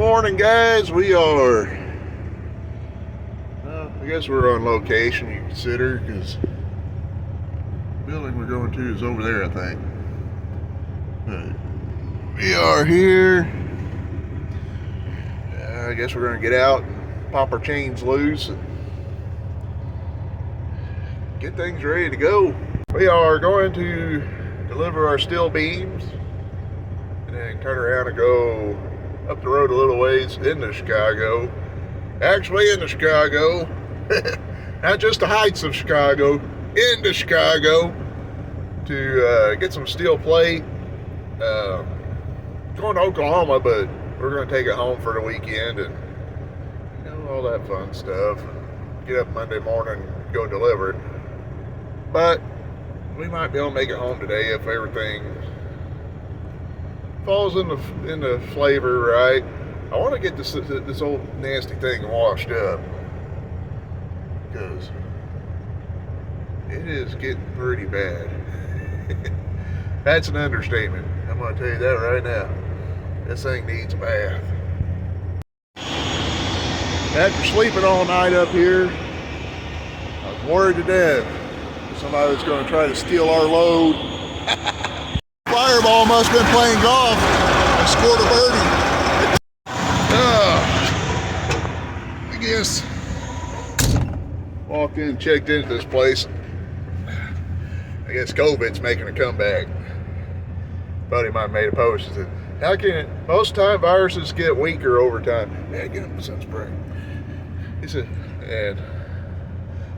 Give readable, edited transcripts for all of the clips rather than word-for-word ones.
Morning, guys. We are, I guess we're on location, you consider, because the building we're going to is over there, I think. But we are here. I guess we're going to get out and pop our chains loose and get things ready to go. We are going to deliver our steel beams and then turn around and go up the road a little ways into Chicago. Actually into Chicago. Not just the heights of Chicago, into Chicago to get some steel plate. Going to Oklahoma, but we're going to take it home for the weekend and all that fun stuff. Get up Monday morning and go deliver it. But we might be able to make it home today if everything falls in the flavor right. I want to get this old nasty thing washed up because it is getting pretty bad. That's an understatement. I'm going to tell you that right now. This thing needs a bath. After sleeping all night up here, I was worried to death that somebody was going to try to steal our load. Fireball must have been playing golf and scored a birdie. I guess walked in, checked into this place. I guess COVID's making a comeback. Buddy of mine made a post. He said, "How can it? Most time viruses get weaker over time." Yeah, get him some spray. He said, and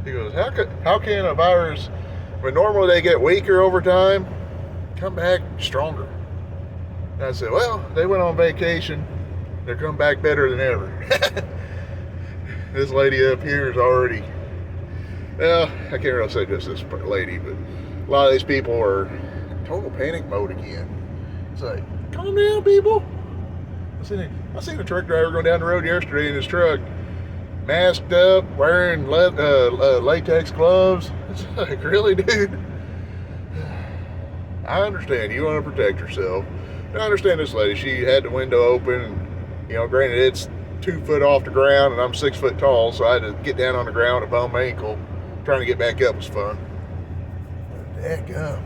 he goes, "How can a virus, when normally they get weaker over time, come back stronger?" And I said, "Well, they went on vacation. They're coming back better than ever." This lady up here is already, well, I can't really say just this lady, but a lot of these people are in total panic mode again. It's like, calm down, people. I seen a truck driver going down the road yesterday in his truck, masked up, wearing latex gloves. It's like, really, dude? I understand you want to protect yourself. I understand this lady. She had the window open. And, granted, it's 2 foot off the ground, and I'm 6 foot tall, so I had to get down on the ground with a bum ankle. Trying to get back up was fun. Dadgum.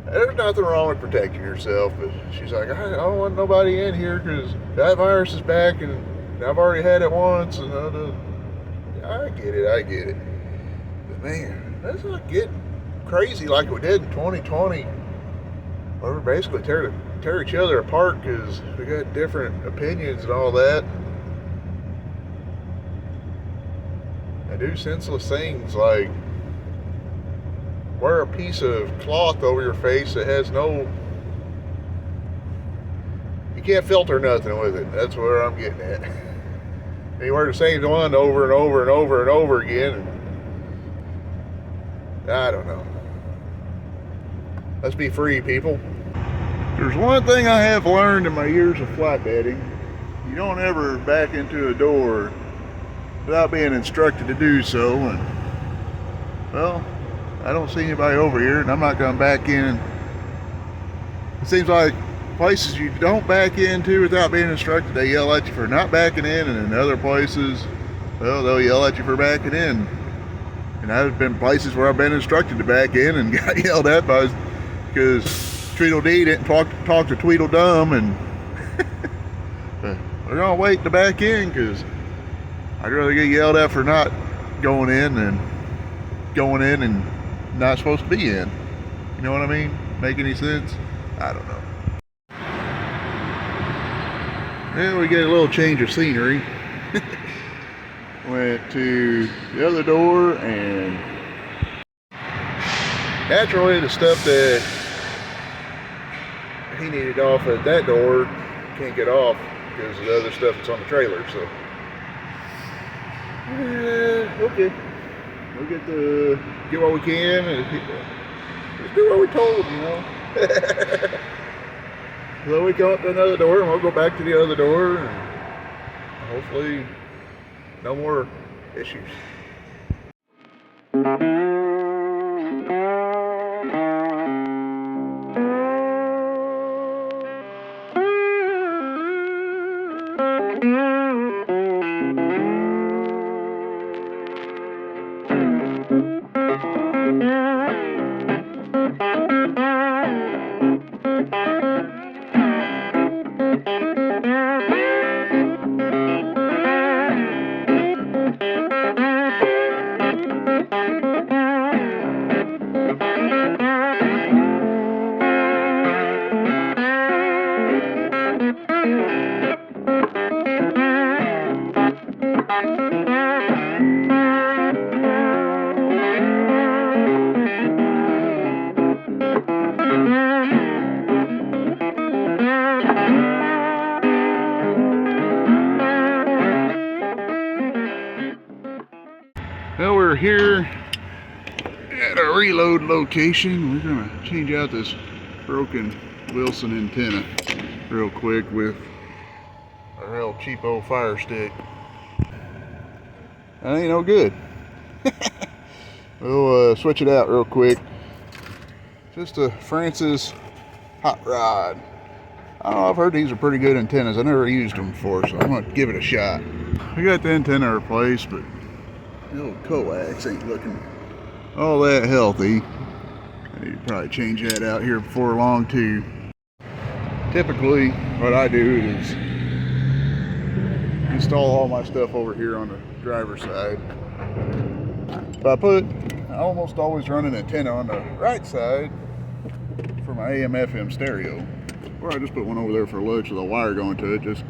There's nothing wrong with protecting yourself, but she's like, I don't want nobody in here because that virus is back, and I've already had it once, and I get it. But man, let's not get crazy like we did in 2020, where we basically tear each other apart because we got different opinions and all that. I do senseless things like wear a piece of cloth over your face that has you can't filter nothing with it. That's where I'm getting at. And you wear the same one over and over and over and over again. And I don't know. Let's be free, people. There's one thing I have learned in my years of flatbedding. You don't ever back into a door without being instructed to do so. And, well, I don't see anybody over here, and I'm not going to back in. It seems like places you don't back into without being instructed, they yell at you for not backing in, and in other places, well, they'll yell at you for backing in. And I've been places where I've been instructed to back in and got yelled at because Tweedledee didn't talk to Tweedledum, and we're going to wait to back in because I'd rather get yelled at for not going in than going in and not supposed to be in. You know what I mean? Make any sense? I don't know. Then we get a little change of scenery. Went to the other door, and naturally the stuff that he needed off at that door can't get off because of the other stuff that's on the trailer. So okay, we'll get what we can and just do what we're told, So we go up to another door, and we'll go back to the other door, and hopefully no more issues. Well, we're here at our reload location. We're gonna change out this broken Wilson antenna real quick with our real cheapo fire stick. That ain't no good. We'll switch it out real quick. Just a Francis hot rod. I don't know, I've heard these are pretty good antennas. I never used them before, so I'm gonna give it a shot. We got the antenna replaced, but the old coax ain't looking all that healthy. I need to probably change that out here before long too. Typically, what I do is install all my stuff over here on the driver's side. But I almost always run an antenna on the right side for my AM FM stereo. Or I just put one over there for lunch with a wire going to it just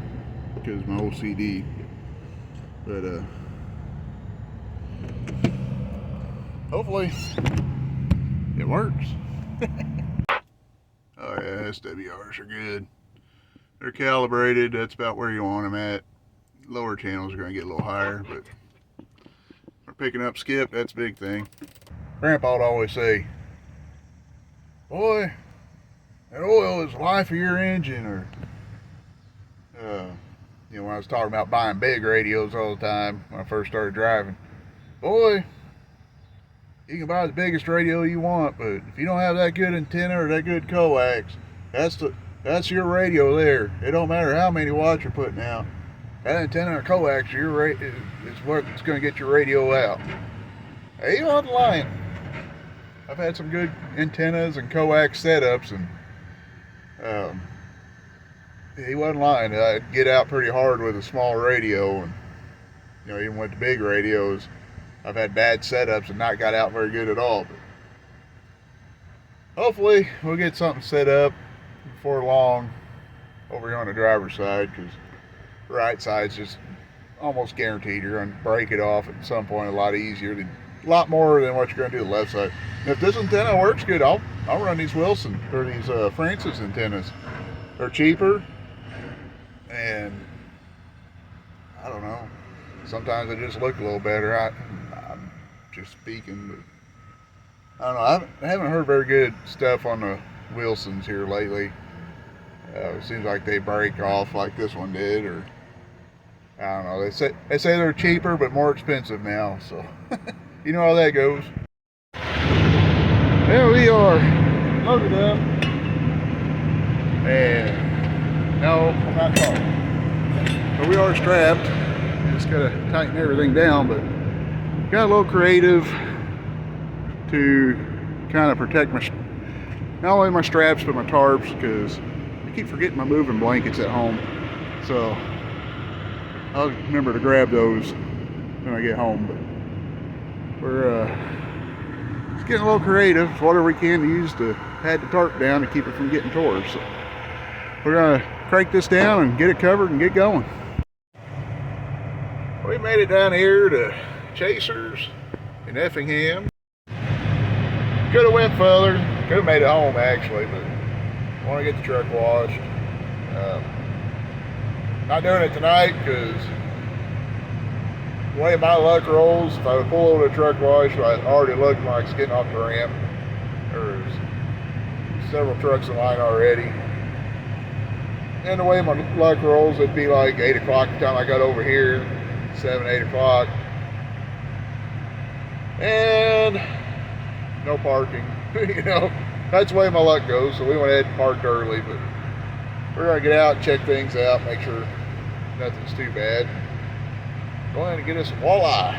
because of my OCD. But hopefully it works. Oh yeah, SWRs are good. They're calibrated, that's about where you want them at. Lower channels are going to get a little higher, but we're picking up skip, that's a big thing. Grandpa would always say, boy, that oil is the life of your engine, or you know, when I was talking about buying big radios all the time when I first started driving, boy, you can buy the biggest radio you want, but if you don't have that good antenna or that good coax, that's your radio there. It don't matter how many watts you're putting out. That antenna or coax is what's going to get your radio out. He wasn't lying. I've had some good antennas and coax setups, and he wasn't lying. I'd get out pretty hard with a small radio, and you know, even with the big radios, I've had bad setups and not got out very good at all. But hopefully we'll get something set up before long over here on the driver's side, because the right side's just almost guaranteed you're going to break it off at some point a lot more than what you're going to do the left side. And if this antenna works good, I'll run these Wilson or these Francis antennas. They're cheaper, and I don't know, sometimes they just look a little better. I'm just speaking, but I don't know. I haven't heard very good stuff on the Wilsons here lately. It seems like they break off like this one did, or I don't know. They say they're cheaper but more expensive now, so you know how that goes. There we are, loaded up, and no, I'm not talking. But we are strapped. Just gotta tighten everything down, but got a little creative to kind of protect not only my straps but my tarps, because I keep forgetting my moving blankets at home. So I'll remember to grab those when I get home. But we're just getting a little creative, whatever we can to use to pad the tarp down to keep it from getting tore. So we're gonna crank this down and get it covered and get going. We made it down here to Chasers in Effingham. Could have went further, could have made it home actually, but I want to get the truck washed. Not doing it tonight because the way my luck rolls, if I would pull over the truck wash, I already looked like it's getting off the ramp. There's several trucks in line already. And the way my luck rolls, it'd be like 8 o'clock the time I got over here, 7, 8 o'clock. And no parking, you know, that's the way my luck goes. So we went ahead and parked early, but we're gonna get out and check things out, make sure nothing's too bad. Go ahead and get us some walleye.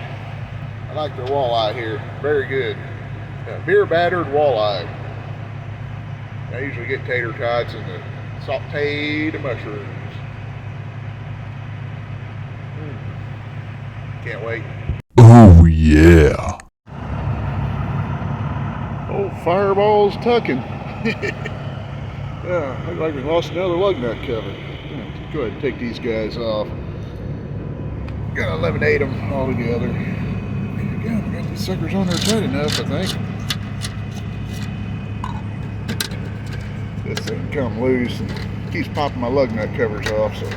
I like their walleye here, very good. Beer battered walleye. I usually get tater tots and the sauteed mushrooms. Can't wait. Oh yeah. Oh, fireball's tucking. Looks like we lost another lug nut cover. Go ahead and take these guys off. Gonna eliminate them all together. Again, we got these suckers on there tight enough, I think. This thing come loose and keeps popping my lug nut covers off, so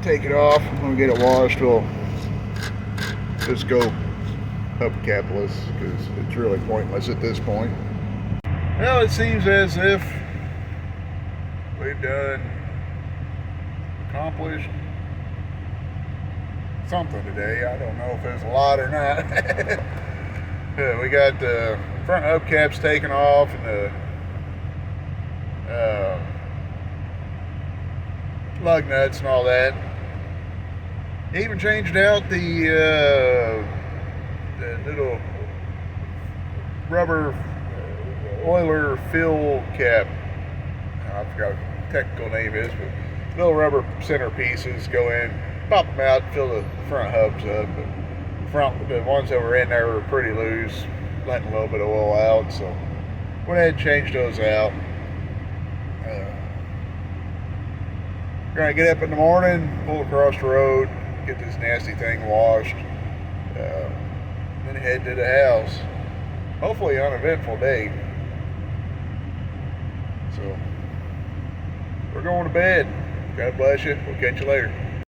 take it off. I'm gonna get it washed. We'll just go hubcapless because it's really pointless at this point. Well, it seems as if we've accomplished something today. I don't know if there's a lot or not. We got the front hubcaps taken off and the lug nuts and all that. Even changed out the little rubber oiler fill cap. I forgot what the technical name is, but little rubber center pieces go in, pop them out, fill the front hubs up. But the ones that were in there were pretty loose, letting a little bit of oil out, so went ahead and changed those out. We're gonna get up in the morning, pull across the road, get this nasty thing washed, then head to the house. Hopefully uneventful day. So we're going to bed. God bless you. We'll catch you later.